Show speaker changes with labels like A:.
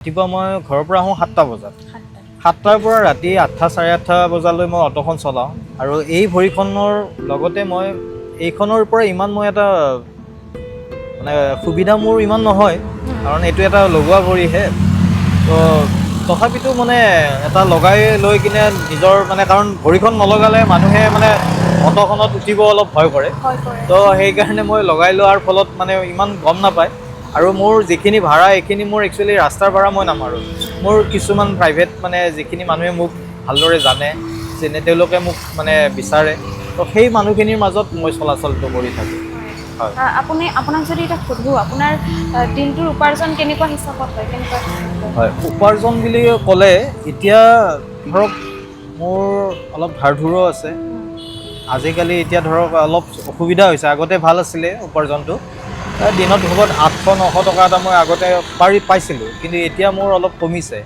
A: ৰাতিপুৱা মই ঘৰৰ পৰা আহোঁ 7টা বজাত। 7টাৰ পৰা ৰাতি 8টা 8:30 বজালৈ মই অটোখন চলাওঁ আৰু এই ভৰিখনৰ লগতে মই এইখনৰ পৰা ইমান মই এটা মানে সুবিধা মোৰ ইমান নহয় কাৰণ এইটো এটা লগোৱা ভৰিহে। তো তথাপিতো মানে এটা লগাই লৈ কিনে নিজৰ মানে কাৰণ ভৰিখন নলগালে মানুহে মানে অটোখনত উঠিব অলপ ভয় কৰে। তো সেইকাৰণে মই লগাই লোৱাৰ ফলত মানে ইমান গম নাপায়। আৰু মোৰ যিখিনি ভাড়া এইখিনি মোৰ একচুৱেলি ৰাস্তাৰ ভাড়া মই নামাৰোঁ। মোৰ কিছুমান প্ৰাইভেট মানে যিখিনি মানুহে মোক ভালদৰে জানে যেনে তেওঁলোকে মোক মানে বিচাৰে তো সেই মানুহখিনিৰ মাজত মই চলাচলটো কৰি থাকোঁ। হয়।
B: আপোনাক যদি এটা সুধোঁ আপোনাৰ দিনটোৰ উপাৰ্জন কেনেকুৱা হিচাপত হয় কেনেকুৱা?
A: হয়, উপাৰ্জন বুলি ক'লে এতিয়া ধৰক মোৰ অলপ ধাৰ ধুৰো আছে। আজিকালি এতিয়া ধৰক অলপ অসুবিধা হৈছে, আগতে ভাল আছিলে উপাৰ্জনটো। দিনত ধৰক 800-900 টকা এটা মই আগতে পাইছিলোঁ, কিন্তু এতিয়া মোৰ অলপ কমিছে।